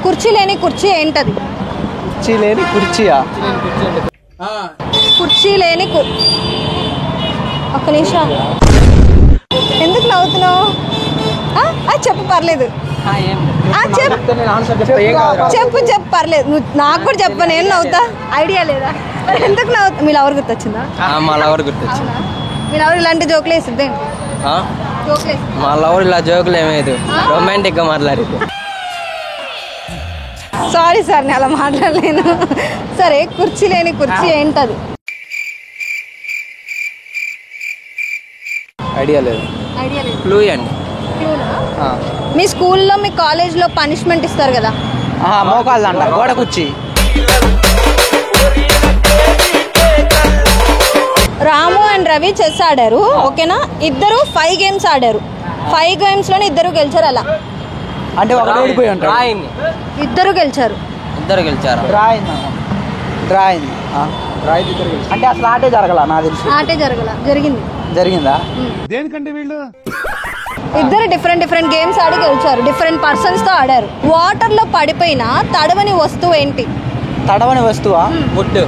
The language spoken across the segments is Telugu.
కుర్చీ లేని కుర్చీ ఏంటది? కుర్చీ లేని కుర్చీయా? కుర్చీ లేని ఒక్క నిమిషం, ఎందుకు నవ్వుతున్నావు? చెప్పు, పర్లేదు. చెప్పు చెప్పు, పర్లేదు. నువ్వు నాకు కూడా చెప్పు, నేను నవ్వుతా. ఐడియా లేదా? ఎందుకు నవ్వుతా? మీ లవర్ గుర్తొచ్చిందా? మా లవర్ గుర్తొచ్చింది. మీ లవర్ ఇలాంటి జోకులు వేసిద్దే? మా లవర్ ఇలా జోకులు ఏమేది, రొమాంటిక్ గా మాట్లాడేది. సారీ సార్, నేను అలా మాట్లాడలేను. సరే, కుర్చీ లేని కుర్చీ ఏంటది? ఐడియా లేదు. ఐడియా లేదు. క్లూ అండి. మీ స్కూల్లో మీ కాలేజ్లో పనిష్మెంట్ ఇస్తారు కదా? మోకాళ్ళు అంట, గోడ కుర్చీ. రాము అండ్ రవి చెస్ ఆడారు, ఓకేనా? ఇద్దరు 5 గేమ్స్ ఆడారు. 5 గేమ్స్లోనే ఇద్దరు గెలిచారు. అలా అంటే ఒకటి ఓడిపోయి ఉంటారు. ఇద్దరు గెలిచారు. ఇద్దరు గెలిచారు. డ్రాయింగ్ అంటే అసలు ఆటే జరగల, నాకు తెలుసు. ఆటే జరిగింది. జరిగిందా? దేనికంటే వీళ్ళు ఇద్దరు డిఫరెంట్ గేమ్స్ ఆడి గెలిచారు. డిఫరెంట్ పర్సన్స్ తో ఆడారు. వాటర్ లో పడిపోయిన తడవని వస్తువు ఏంటి? తడవని వస్తువా? వుడ్.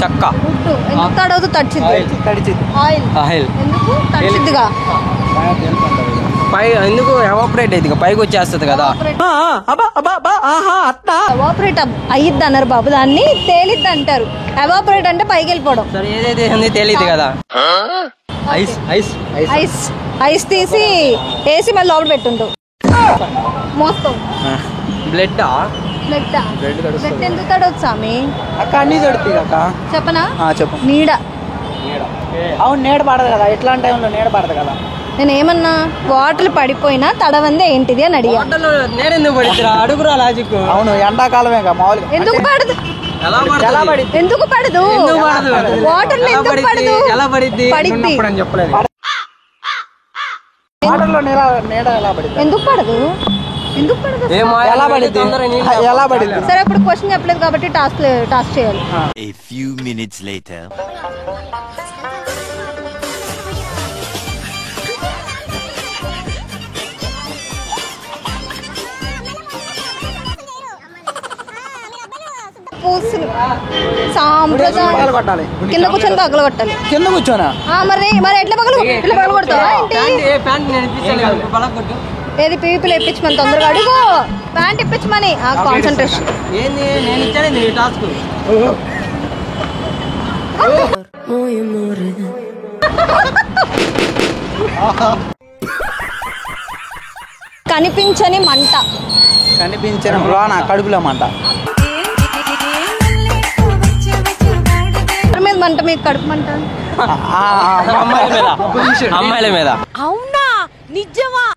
చెక్క. ఎందుకు తడవదు? తడిచిద్ది. ఆయిల్. ఎందుకు తడిచిద్దిగా? ఎందుకు ఎవాపరేట్ అయింది, పైకి వచ్చేస్తుంది కదా. ఎవాపరేట్ అయ్యిద్ది అన్నారు బాబు, దాన్ని తేలిద్ది అంటారు. ఎవాపరేట్ అంటే పైకి వెళ్ళిపోవడం. ఏదైతే తేలిద్ది కదా. ఐస్ తీసి వేసి మళ్ళీ లోపల పెట్టుంటావు. మోస్తావు. బ్లడ్ ఎందుకు తడవచ్చు స్వామి? అక్క అన్ని తడుతుంది అక్క. చెప్పనా? చెప్పు. నీడ. అవును, నీడ పడదు కదా. ఎట్లాంటి టైంలో నీడ పడదు కదా. నేను ఏమన్నా, వాటర్ పడిపోయినా తడవందే ఏంటిది అని అడిగా. అడుగురా లాజిక్. అవును, ఎండాకాలమే మామూలుగా. ఎందుకు పడదు? ఎందుకు పడదు? వాటర్ లో ఎందుకు పడదు? పడిద్ది. వాటర్ లో నీడ ఎలా పడిద్ది? ఎందుకు పడదు? ఎలా పడిద్ది? సరే, అప్పుడు క్వశ్చన్ చెప్పలేదు కాబట్టి టాస్క్ చేయాలి. A few minutes later. సాంప్రదాయం కింద కూర్చొని పగల కొట్టాలి. కింద కూర్చోనా? మరి ఎట్లా పగల కొడతావా? ఏది పీపుల్ ఇప్పించమని తొందరగా అడుగు. ప్యాంట్ ఇప్పించమని. కాన్సన్ట్రేషన్. కనిపించని మంట. కనిపించని కడుపులో మంట. మంట. మీకు కడుపు మంట? అమ్మాయిల మీద. అవునా? నిజమా?